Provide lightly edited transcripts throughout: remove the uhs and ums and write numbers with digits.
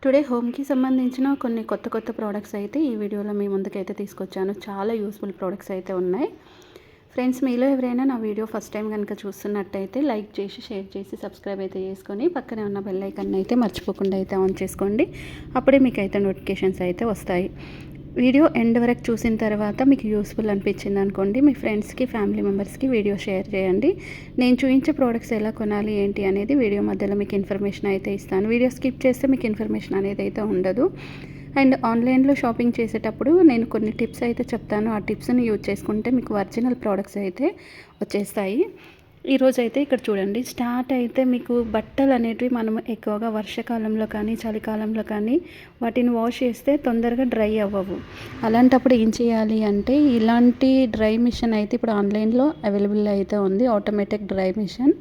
Today హోమ్‌కి సంబంధించిన కొన్ని కొత్త ప్రొడక్ట్స్ అయితే ఈ వీడియోలో మీ ముందుకైతే తీసుకొచ్చాను. చాలా యూజ్‌ఫుల్ ప్రొడక్ట్స్ అయితే ఉన్నాయి. ఫ్రెండ్స్, మీలో ఎవరైనా నా వీడియో ఫస్ట్ టైం గనుక చూస్తున్నట్టయితే లైక్ చేసి, షేర్ చేసి, సబ్స్క్రైబ్ అయితే చేసుకొని పక్కనే ఉన్న బెల్ ఐకాన్ అయితే మర్చిపోకుండా అయితే ఆన్ చేసుకోండి. అప్పుడే మీకైతే నోటిఫికేషన్స్ అయితే వస్తాయి. వీడియో ఎండ్ వరకు చూసిన తర్వాత మీకు యూస్ఫుల్ అనిపించింది అనుకోండి, మీ ఫ్రెండ్స్కి, ఫ్యామిలీ మెంబర్స్కి వీడియో షేర్ చేయండి. నేను చూపించే ప్రోడక్ట్స్ ఎలా కొనాలి ఏంటి అనేది వీడియో మధ్యలో మీకు ఇన్ఫర్మేషన్ అయితే ఇస్తాను. వీడియో స్కిప్ చేస్తే మీకు ఇన్ఫర్మేషన్ అనేది అయితే ఉండదు. అండ్ ఆన్లైన్లో షాపింగ్ చేసేటప్పుడు నేను కొన్ని టిప్స్ అయితే చెప్తాను. ఆ టిప్స్ని యూజ్ చేసుకుంటే మీకు ఒరిజినల్ ప్రోడక్ట్స్ అయితే వచ్చేస్తాయి. ఈరోజైతే ఇక్కడ చూడండి, స్టార్ట్ అయితే మీకు బట్టలు అనేటివి మనం ఎక్కువగా వర్షాకాలంలో కానీ చలికాలంలో కానీ వాటిని వాష్ చేస్తే తొందరగా డ్రై అవ్వవు. అలాంటప్పుడు ఏం చేయాలి అంటే, ఇలాంటి డ్రై మిషన్ అయితే ఇప్పుడు ఆన్లైన్లో అవైలబుల్ అయితే ఉంది. ఆటోమేటిక్ డ్రై మిషన్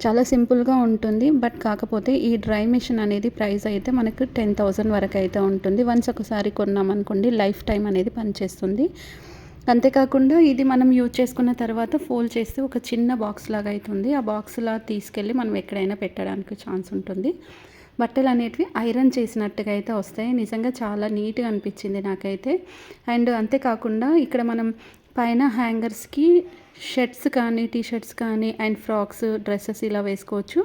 చాలా సింపుల్గా ఉంటుంది. బట్ కాకపోతే ఈ డ్రై మిషన్ అనేది ప్రైస్ అయితే మనకు 10,000 వరకు అయితే ఉంటుంది. వన్స్ ఒకసారి కొన్నామనుకోండి, లైఫ్ టైం అనేది పనిచేస్తుంది. అంతేకాకుండా ఇది మనం యూజ్ చేసుకున్న తర్వాత ఫోల్డ్ చేస్తే ఒక చిన్న బాక్స్ లాగా అవుతుంది. ఆ బాక్స్లా తీసుకెళ్ళి మనం ఎక్కడైనా పెట్టడానికి ఛాన్స్ ఉంటుంది. బట్టలు అనేటివి ఐరన్ చేసినట్టుగా అయితే వస్తాయి. నిజంగా చాలా నీట్గా అనిపించింది నాకైతే. అండ్ అంతేకాకుండా ఇక్కడ మనం పైన హ్యాంగర్స్కి షర్ట్స్ కానీ, టీ షర్ట్స్ కానీ అండ్ ఫ్రాక్స్, డ్రెస్సెస్ ఇలా వేసుకోవచ్చు.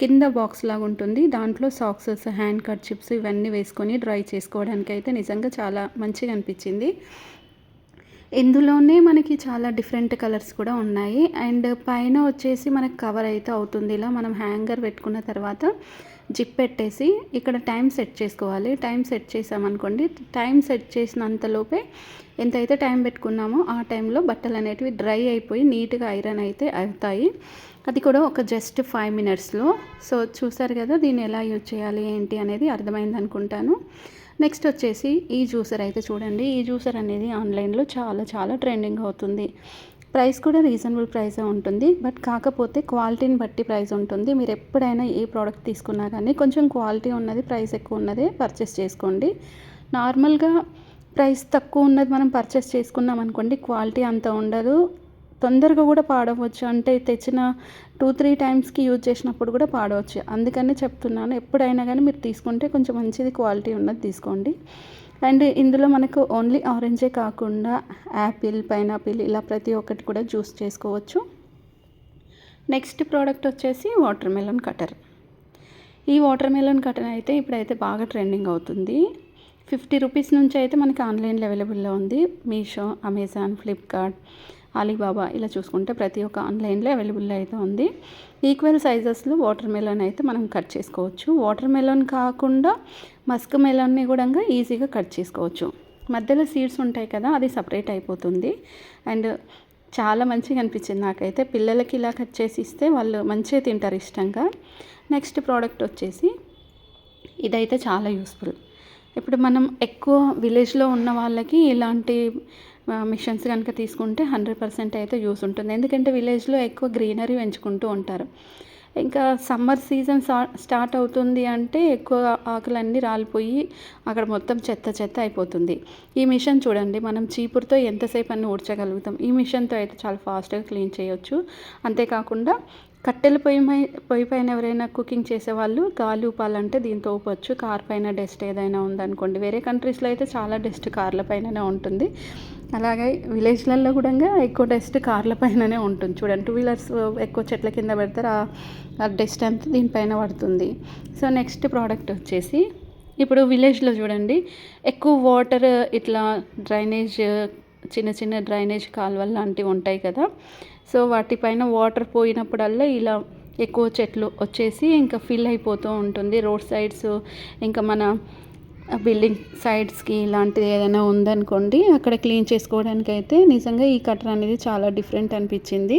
కింద బాక్స్ లాగా ఉంటుంది. దాంట్లో సాక్సెస్, హ్యాండ్ కర్చీఫ్స్ ఇవన్నీ వేసుకొని డ్రై చేసుకోవడానికి అయితే నిజంగా చాలా మంచిగా అనిపించింది. ఇందులోనే మనకి చాలా డిఫరెంట్ కలర్స్ కూడా ఉన్నాయి. అండ్ పైన వచ్చేసి మనకు కవర్ అయితే అవుతుంది. ఇలా మనం హ్యాంగర్ పెట్టుకున్న తర్వాత జిప్ పెట్టేసి ఇక్కడ టైం సెట్ చేసుకోవాలి. టైం సెట్ చేసామనుకోండి, టైం సెట్ చేసినంతలోపే ఎంతైతే టైం పెట్టుకున్నామో ఆ టైంలో బట్టలు అనేటివి డ్రై అయిపోయి నీట్గా ఐరన్ అయితే అవుతాయి. అది కూడా ఒక జస్ట్ 5 మినిట్స్లో. సో చూసారు కదా, దీన్ని ఎలా యూజ్ చేయాలి ఏంటి అనేది అర్థమైంది అనుకుంటాను. నెక్స్ట్ వచ్చేసి ఈ జ్యూసర్ అయితే చూడండి. ఈ జ్యూసర్ అనేది ఆన్లైన్లో చాలా ట్రెండింగ్ అవుతుంది. ప్రైస్ కూడా రీజనబుల్ ప్రైసే ఉంటుంది. బట్ కాకపోతే క్వాలిటీని బట్టి ప్రైస్ ఉంటుంది. మీరు ఎప్పుడైనా ఏ ప్రోడక్ట్ తీసుకున్నా కానీ కొంచెం క్వాలిటీ ఉన్నది, ప్రైస్ ఎక్కువ ఉన్నదే పర్చేస్ చేసుకోండి. నార్మల్గా ప్రైస్ తక్కువ ఉన్నది మనం పర్చేస్ చేసుకున్నాం అనుకోండి, క్వాలిటీ అంత ఉండదు, తొందరగా కూడా పాడవచ్చు. అంటే తెచ్చిన 2-3 టైమ్స్కి యూజ్ చేసినప్పుడు కూడా పాడవచ్చు. అందుకని చెప్తున్నాను, ఎప్పుడైనా కానీ మీరు తీసుకుంటే కొంచెం మంచిది క్వాలిటీ ఉన్నది తీసుకోండి. అండ్ ఇందులో మనకు ఓన్లీ ఆరెంజే కాకుండా యాపిల్, పైనాపిల్ ఇలా ప్రతి ఒక్కటి కూడా జ్యూస్ చేసుకోవచ్చు. నెక్స్ట్ ప్రోడక్ట్ వచ్చేసి వాటర్ మెలన్ కటర్. ఈ వాటర్ మెలన్ కటర్ అయితే ఇప్పుడైతే బాగా ట్రెండింగ్ అవుతుంది. 50 రూపీస్ నుంచి అయితే మనకి ఆన్లైన్లో అవైలబుల్లో ఉంది. మీషో, అమెజాన్, ఫ్లిప్కార్ట్, అలీబాబా ఇలా చూసుకుంటే ప్రతి ఒక్క ఆన్లైన్లో అవైలబుల్ అయితే ఉంది. ఈక్వల్ సైజెస్లో వాటర్ మెలన్ అయితే మనం కట్ చేసుకోవచ్చు. వాటర్ మెలన్ కాకుండా మస్క్ మెలన్ని కూడా ఈజీగా కట్ చేసుకోవచ్చు. మధ్యలో సీడ్స్ ఉంటాయి కదా, అది సపరేట్ అయిపోతుంది. అండ్ చాలా మంచిగా అనిపించింది నాకైతే. పిల్లలకి ఇలా కట్ చేసి ఇస్తే వాళ్ళు మంచిగా తింటారు ఇష్టంగా. నెక్స్ట్ ప్రోడక్ట్ వచ్చేసి ఇదైతే చాలా యూస్ఫుల్. ఇప్పుడు మనం ఎక్కువ విలేజ్లో ఉన్న వాళ్ళకి ఇలాంటి మిషన్స్ కనుక తీసుకుంటే 100% అయితే యూస్ ఉంటుంది. ఎందుకంటే విలేజ్లో ఎక్కువ గ్రీనరీ పెంచుకుంటూ ఉంటారు. ఇంకా సమ్మర్ సీజన్ స్టార్ట్ అవుతుంది అంటే ఎక్కువ ఆకులన్నీ రాలిపోయి అక్కడ మొత్తం చెత్త అయిపోతుంది. ఈ మిషన్ చూడండి, మనం చీపురుతో ఎంతసేపు అన్నీ ఊడ్చగలుగుతాం. ఈ మిషన్తో అయితే చాలా ఫాస్ట్గా క్లీన్ చేయొచ్చు. అంతేకాకుండా కట్టెల పొయ్యి పైన ఎవరైనా కుకింగ్ చేసేవాళ్ళు గాలి ఊపాలంటే దీంతో ఊపొచ్చు. కార్ పైన డస్ట్ ఏదైనా ఉందనుకోండి, వేరే కంట్రీస్లో అయితే చాలా డస్ట్ కార్ల పైననే ఉంటుంది. అలాగే విలేజ్లలో కూడా ఎక్కువ డస్ట్ కార్ల పైననే ఉంటుంది. చూడండి, 2 వీలర్స్ ఎక్కువ చెట్ల కింద పెడతారు, ఆ డస్ట్ అంతా దీనిపైన పడుతుంది. సో నెక్స్ట్ ప్రోడక్ట్ వచ్చేసి ఇప్పుడు విలేజ్లో చూడండి, ఎక్కువ వాటర్ ఇట్లా డ్రైనేజ్, చిన్న డ్రైనేజ్ కాలువలు లాంటివి ఉంటాయి కదా. సో వాటిపైన వాటర్ పోయినప్పుడల్లా ఇలా ఎక్కువ చెట్లు వచ్చేసి ఇంకా ఫిల్ అయిపోతూ ఉంటుంది. రోడ్ సైడ్స్, ఇంకా మన బిల్డింగ్ సైడ్స్కి ఇలాంటిది ఏదైనా ఉందనుకోండి, అక్కడ క్లీన్ చేసుకోవడానికి అయితే నిజంగా ఈ కటర్ అనేది చాలా డిఫరెంట్ అనిపించింది.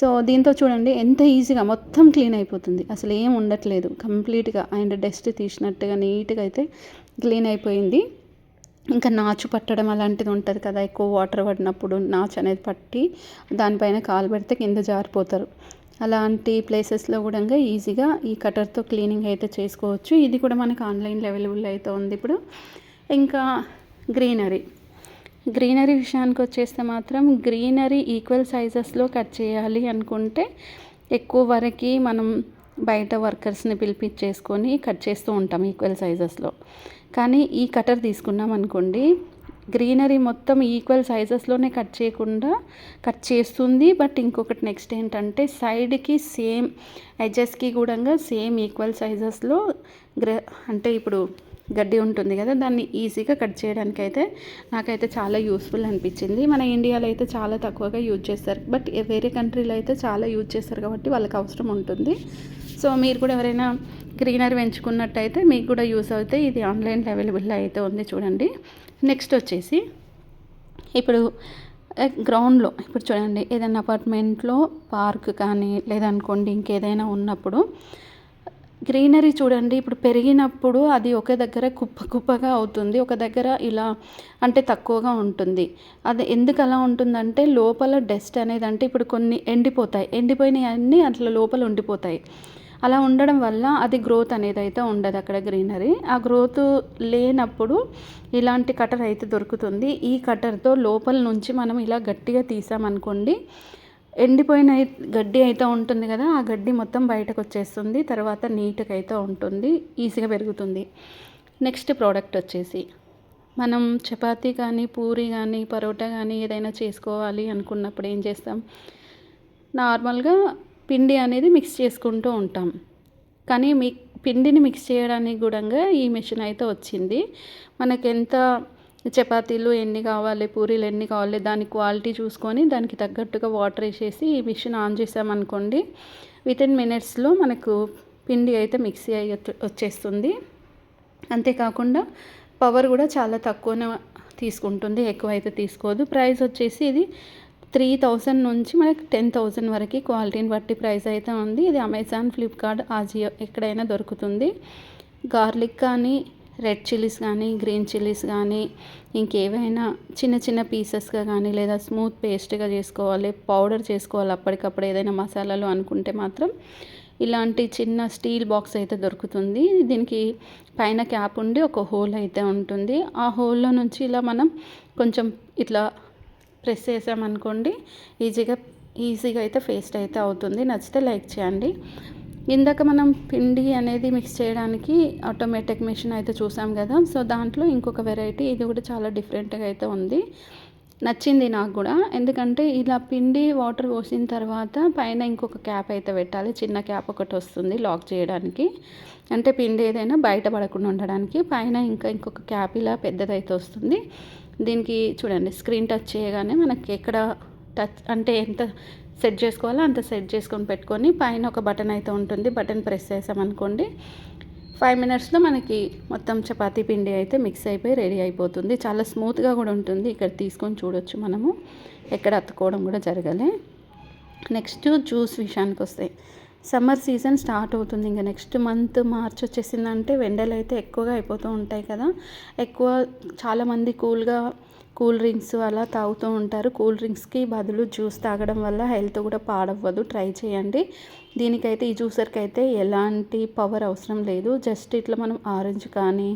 సో దీంతో చూడండి ఎంత ఈజీగా మొత్తం క్లీన్ అయిపోతుంది. అసలు ఏం ఉండట్లేదు, కంప్లీట్గా అండ్ డస్ట్ తీసినట్టుగా నీట్గా అయితే క్లీన్ అయిపోయింది. ఇంకా నాచు పట్టడం అలాంటిది ఉంటుంది కదా, ఎక్కువ వాటర్ పడినప్పుడు నాచు అనేది పట్టి దానిపైన కాలు పెడితే కింద జారిపోతారు. అలాంటి ప్లేసెస్లో కూడా ఈజీగా ఈ కటర్తో క్లీనింగ్ అయితే చేసుకోవచ్చు. ఇది కూడా మనకు ఆన్లైన్లో అవైలబుల్ అయితే ఉంది ఇప్పుడు. ఇంకా గ్రీనరీ విషయానికి వచ్చేస్తే మాత్రం గ్రీనరీ ఈక్వల్ సైజెస్లో కట్ చేయాలి అనుకుంటే ఎక్కువ వరకు మనం బయట వర్కర్స్ని పిలిపించేసుకొని కట్ చేస్తూ ఉంటాం ఈక్వల్ సైజెస్లో. కానీ ఈ కటర్ తీసుకున్నాం అనుకోండి, గ్రీనరీ మొత్తం ఈక్వల్ సైజెస్లోనే కట్ చేస్తుంది. బట్ ఇంకొకటి నెక్స్ట్ ఏంటంటే సైడ్కి సేమ్ ఎడ్జెస్కి కూడా సేమ్ ఈక్వల్ సైజెస్లో అంటే ఇప్పుడు గడ్డి ఉంటుంది కదా, దాన్ని ఈజీగా కట్ చేయడానికి అయితే నాకైతే చాలా యూస్ఫుల్ అనిపించింది. మన ఇండియాలో అయితే చాలా తక్కువగా యూజ్ చేస్తారు, బట్ వేరే కంట్రీలో అయితే చాలా యూజ్ చేస్తారు కాబట్టి వాళ్ళకి అవసరం ఉంటుంది. సో మీరు కూడా ఎవరైనా గ్రీనరీ పెంచుకున్నట్టయితే మీకు కూడా యూస్ అవుతాయి. ఇది ఆన్లైన్లో అవైలబుల్లో అయితే ఉంది చూడండి. నెక్స్ట్ వచ్చేసి ఇప్పుడు గ్రౌండ్లో ఇప్పుడు చూడండి, ఏదైనా అపార్ట్మెంట్లో పార్క్ కానీ లేదనుకోండి ఇంకేదైనా ఉన్నప్పుడు గ్రీనరీ చూడండి, ఇప్పుడు పెరిగినప్పుడు అది ఒక దగ్గర కుప్పగా అవుతుంది, ఒక దగ్గర ఇలా అంటే తక్కువగా ఉంటుంది. అది ఎందుకు అలా ఉంటుందంటే లోపల డస్ట్ అనేది, అంటే ఇప్పుడు కొన్ని ఎండిపోయినవి అన్నీ అట్లా లోపల ఉండిపోతాయి. అలా ఉండడం వల్ల అది గ్రోత్ అనేది అయితే ఉండదు అక్కడ గ్రీనరీ. ఆ గ్రోత్ లేనప్పుడు ఇలాంటి కటర్ అయితే దొరుకుతుంది. ఈ కటర్తో లోపల నుంచి మనం ఇలా గట్టిగా తీసామనుకోండి, ఎండిపోయిన గడ్డి అయితే ఉంటుంది కదా, ఆ గడ్డి మొత్తం బయటకు వచ్చేస్తుంది. తర్వాత నీట్గా అయితే ఉంటుంది, ఈజీగా పెరుగుతుంది. నెక్స్ట్ ప్రోడక్ట్ వచ్చేసి మనం చపాతీ కానీ పూరి కానీ పరోటా కానీ ఏదైనా చేసుకోవాలి అనుకున్నప్పుడు ఏం చేస్తాం, నార్మల్గా పిండి అనేది మిక్స్ చేసుకుంటూ ఉంటాం. కానీ పిండిని మిక్స్ చేయడానికి కూడా ఈ మిషన్ అయితే వచ్చింది. మనకి ఎంత చపాతీలు ఎన్ని కావాలి, పూరీలు ఎన్ని కావాలి, దాని క్వాలిటీ చూసుకొని దానికి తగ్గట్టుగా వాటర్ వేసేసి ఈ మిషన్ ఆన్ చేసామనుకోండి, వితిన్ మినిట్స్లో మనకు పిండి అయితే మిక్సీ అయ్యి వచ్చేస్తుంది. అంతేకాకుండా పవర్ కూడా చాలా తక్కువనే తీసుకుంటుంది, ఎక్కువ అయితే తీసుకోదు. ప్రైస్ వచ్చేసి ఇది 3000 నుంచి మనకి 10,000 వరకు క్వాలిటీని బట్టి ప్రైస్ అయితే ఉంది. ఇది అమెజాన్, ఫ్లిప్కార్ట్, ఆజియో ఎక్కడైనా దొరుకుతుంది. గార్లిక్ కానీ, రెడ్ చిల్లీస్ కానీ, గ్రీన్ చిల్లీస్ కానీ, ఇంకేవైనా చిన్న చిన్న పీసెస్గా కానీ లేదా స్మూత్ పేస్ట్గా చేసుకోవాలి, పౌడర్ చేసుకోవాలి అప్పటికప్పుడు ఏదైనా మసాలాలు అనుకుంటే మాత్రం ఇలాంటి చిన్న స్టీల్ బాక్స్ అయితే దొరుకుతుంది. దీనికి పైన క్యాప్ ఉండి ఒక హోల్ అయితే ఉంటుంది. ఆ హోల్లో నుంచి ఇలా మనం కొంచెం ఇట్లా ప్రెస్ చేసామనుకోండి, ఈజీగా అయితే పేస్ట్ అయితే అవుతుంది. నచ్చితే లైక్ చేయండి. ఇందాక మనం పిండి అనేది మిక్స్ చేయడానికి ఆటోమేటిక్ మిషన్ అయితే చూసాం కదా, సో దాంట్లో ఇంకొక వెరైటీ, ఇది కూడా చాలా డిఫరెంట్గా అయితే ఉంది, నచ్చింది నాకు కూడా. ఎందుకంటే ఇలా పిండి వాటర్ పోసిన తర్వాత పైన ఇంకొక క్యాప్ అయితే పెట్టాలి, చిన్న క్యాప్ ఒకటి వస్తుంది లాక్ చేయడానికి, అంటే పిండి ఏదైనా బయట పడకుండా ఉండడానికి. పైన ఇంకొక క్యాప్ ఇలా పెద్దదైతే వస్తుంది. దీనికి చూడండి, స్క్రీన్ టచ్ చేయగానే మనకి ఎక్కడ టచ్ అంటే ఎంత సెట్ చేసుకోవాలో అంత సెట్ చేసుకొని పెట్టుకొని పైన ఒక బటన్ అయితే ఉంటుంది. బటన్ ప్రెస్ చేసామనుకోండి 5 మినిట్స్లో మనకి మొత్తం చపాతీ పిండి అయితే మిక్స్ అయిపోయి రెడీ అయిపోతుంది. చాలా స్మూత్గా కూడా ఉంటుంది. ఇక్కడ తీసుకొని చూడొచ్చు మనము, ఎక్కడ అతుక్కోవడం కూడా జరగలే. నెక్స్ట్ జ్యూస్ విషయానికి వస్తాయి. సమ్మర్ సీజన్ స్టార్ట్ అవుతుంది. ఇంకా నెక్స్ట్ మంత్ మార్చ్ వచ్చేసిందంటే ఎండలు అయితే ఎక్కువగా అయిపోతూ ఉంటాయి కదా. చాలామంది కూల్ డ్రింక్స్ అలా తాగుతూ ఉంటారు. కూల్ డ్రింక్స్కి బదులు జ్యూస్ తాగడం వల్ల హెల్త్ కూడా పాడవ్వదు. ట్రై చేయండి. దీనికైతే ఈ జ్యూసర్కి అయితే ఎలాంటి పవర్ అవసరం లేదు. జస్ట్ ఇట్లా మనం ఆరెంజ్ కానీ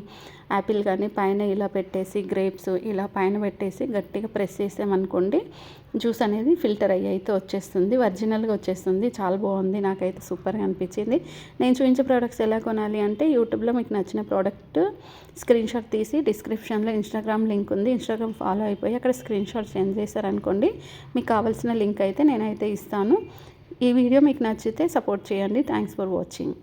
యాపిల్ కానీ పైన ఇలా పెట్టేసి, గ్రేప్స్ ఇలా పైన పెట్టేసి గట్టిగా ప్రెస్ చేసామనుకోండి, జ్యూస్ అనేది ఫిల్టర్ అయ్యి అయితే వచ్చేస్తుంది, ఒరిజినల్గా వచ్చేస్తుంది. చాలా బాగుంది, నాకైతే సూపర్గా అనిపించింది. నేను చూపించే ప్రోడక్ట్స్ ఎలా కొనాలి అంటే యూట్యూబ్లో మీకు నచ్చిన ప్రోడక్ట్ స్క్రీన్ షాట్ తీసి డిస్క్రిప్షన్లో ఇన్స్టాగ్రామ్ లింక్ ఉంది, ఇన్స్టాగ్రామ్ ఫాలో అయిపోయి అక్కడ స్క్రీన్ షాట్ సెండ్ చేశారనుకోండి, మీకు కావాల్సిన లింక్ అయితే నేనైతే ఇస్తాను. ఈ వీడియో మీకు నచ్చితే సపోర్ట్ చేయండి. Thanks for watching.